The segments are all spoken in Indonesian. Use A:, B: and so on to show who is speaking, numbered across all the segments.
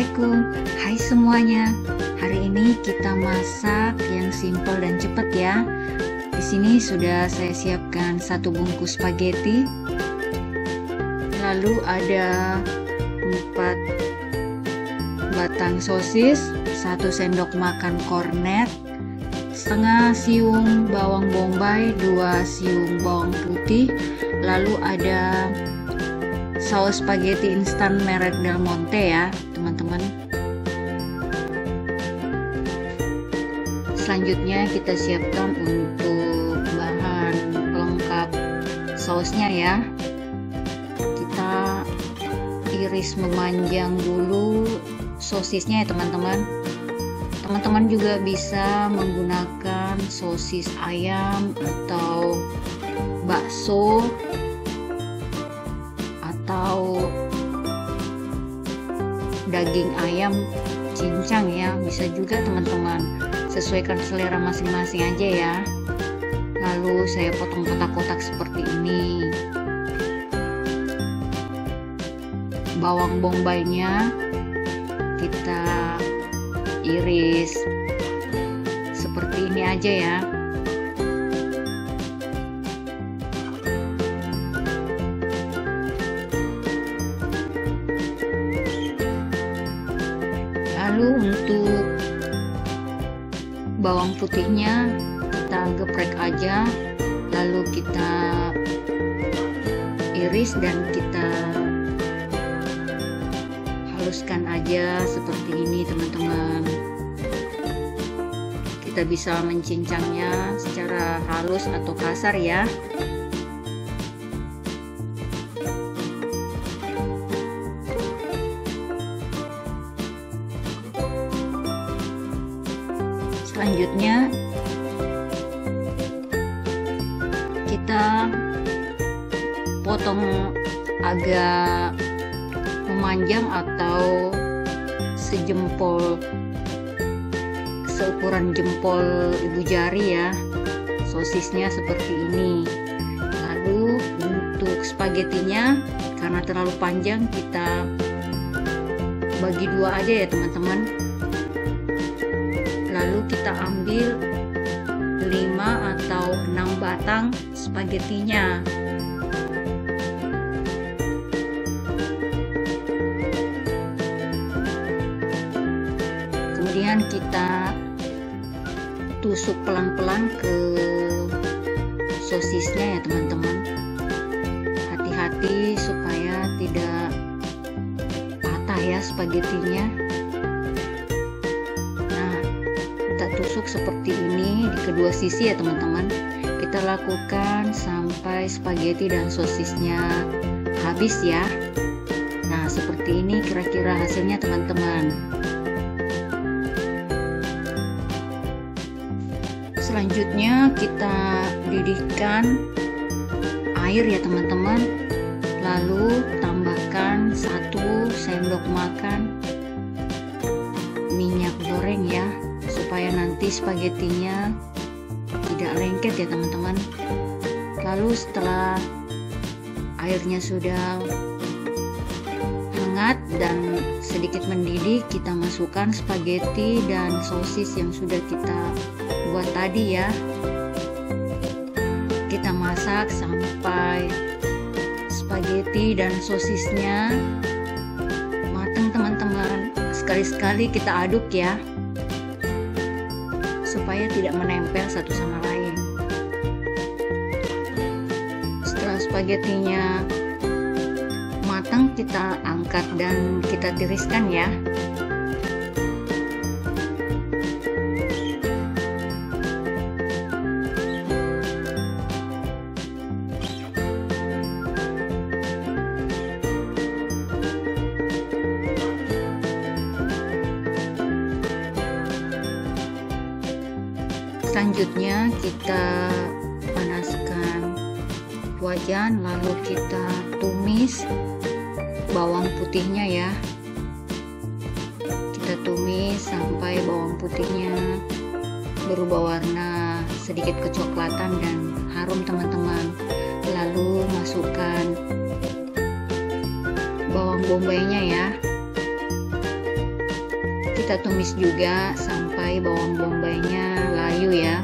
A: Assalamualaikum. Hai semuanya. Hari ini kita masak yang simpel dan cepat ya. Di sini sudah saya siapkan 1 bungkus spaghetti. Lalu ada 4 batang sosis, 1 sendok makan kornet, setengah siung bawang bombay, 2 siung bawang putih. Lalu ada saus spaghetti instan merek Del Monte ya teman-teman. Selanjutnya kita siapkan untuk bahan pelengkap sausnya ya. Kita iris memanjang dulu sosisnya ya teman-teman. Teman-teman juga bisa menggunakan sosis ayam atau bakso atau daging ayam cincang ya, bisa juga teman-teman, sesuaikan selera masing-masing aja ya. Lalu saya potong kotak-kotak seperti ini. Bawang bombaynya kita iris seperti ini aja ya. Lalu untuk bawang putihnya kita geprek aja, lalu kita iris dan kita haluskan aja seperti ini teman-teman. Kita bisa mencincangnya secara halus atau kasar ya. Selanjutnya kita potong agak memanjang atau seukuran jempol ibu jari ya, sosisnya seperti ini. Lalu untuk spagettinya karena terlalu panjang kita bagi 2 aja ya teman-teman. Lalu kita ambil 5 atau 6 batang spagettinya. Kemudian kita tusuk pelan-pelan ke sosisnya ya teman-teman. Hati-hati supaya tidak patah ya spagettinya. Tusuk seperti ini di kedua sisi ya teman-teman. Kita lakukan sampai spaghetti dan sosisnya habis ya. Nah seperti ini kira-kira hasilnya teman-teman. Selanjutnya kita didihkan air ya teman-teman. Lalu tambahkan 1 sendok makan minyak goreng ya, supaya nanti spagettinya tidak lengket ya teman-teman. Lalu setelah airnya sudah hangat dan sedikit mendidih, kita masukkan spaghetti dan sosis yang sudah kita buat tadi ya. Kita masak sampai spaghetti dan sosisnya matang teman-teman. Sekali-sekali kita aduk ya, supaya tidak menempel satu sama lain. Setelah spagettinya matang, kita angkat dan kita tiriskan ya. Selanjutnya kita panaskan wajan, lalu kita tumis bawang putihnya ya. Kita tumis sampai bawang putihnya berubah warna sedikit kecoklatan dan harum teman-teman. Lalu masukkan bawang bombaynya ya. kita tumis juga sampai bawang bombaynya layu ya.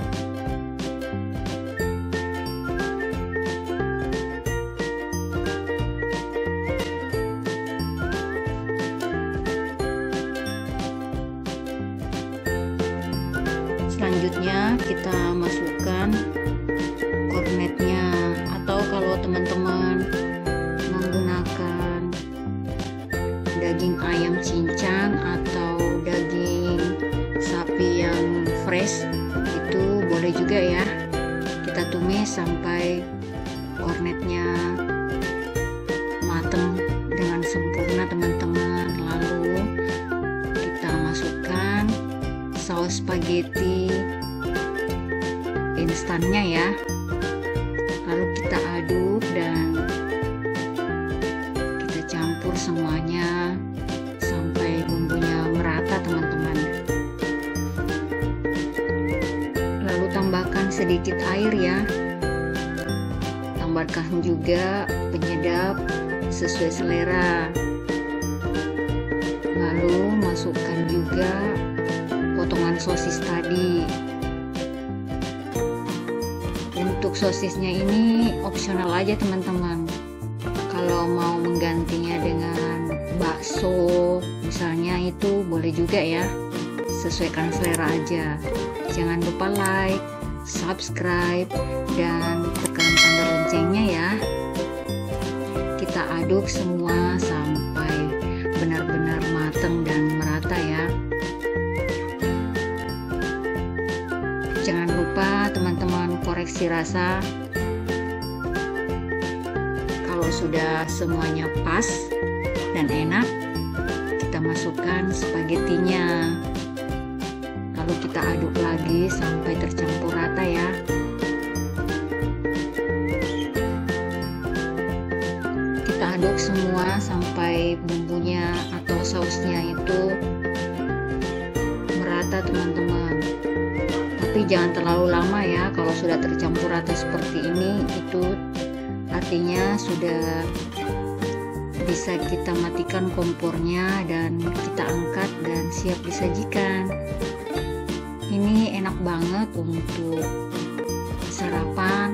A: Selanjutnya kita masukkan kornetnya, atau kalau teman-teman menggunakan daging ayam cincang atau daging sapi yang fresh itu boleh juga ya. Kita tumis sampai kornetnya mateng dengan sempurna teman-teman. Lalu kita masukkan saus spaghetti instannya ya. Lalu kita aduk dan kita campur semuanya sampai bumbunya merata teman-teman. Lalu tambahkan sedikit air ya. Tambahkan juga penyedap sesuai selera. Lalu masukkan juga potongan sosis tadi. Untuk sosisnya ini opsional aja teman-teman. Kalau mau menggantinya dengan bakso misalnya itu boleh juga ya. Sesuaikan selera aja. Jangan lupa like, subscribe, dan tekan tanda loncengnya ya. Kita aduk semua sampai benar-benar matang dan merata ya. Jangan lupa teman-teman koreksi rasa. Kalau sudah semuanya pas dan enak, kita masukkan spagettinya. Lalu kita aduk lagi sampai tercampur rata ya. Kita aduk semua sampai bumbunya atau sausnya itu merata teman-teman. Tapi jangan terlalu lama ya. Kalau sudah tercampur rata seperti ini, itu artinya sudah bisa kita matikan kompornya dan kita angkat dan siap disajikan. Ini enak banget untuk sarapan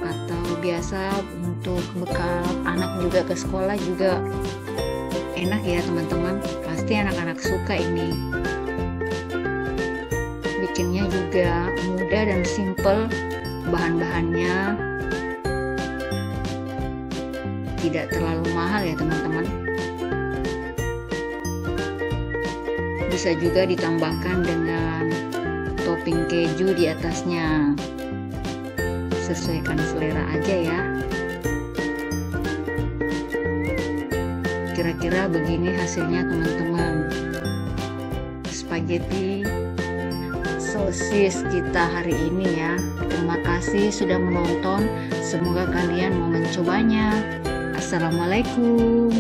A: atau biasa untuk bekal anak juga ke sekolah juga enak ya teman-teman. Pasti anak-anak suka ini. Bikinnya juga mudah dan simple. Bahan-bahannya tidak terlalu mahal ya teman-teman. Bisa juga ditambahkan dengan topping keju di atasnya. Sesuaikan selera aja ya. Kira-kira begini hasilnya teman-teman. Spaghetti sosis kita hari ini ya. Terima kasih sudah menonton. Semoga kalian mau mencobanya. Assalamualaikum.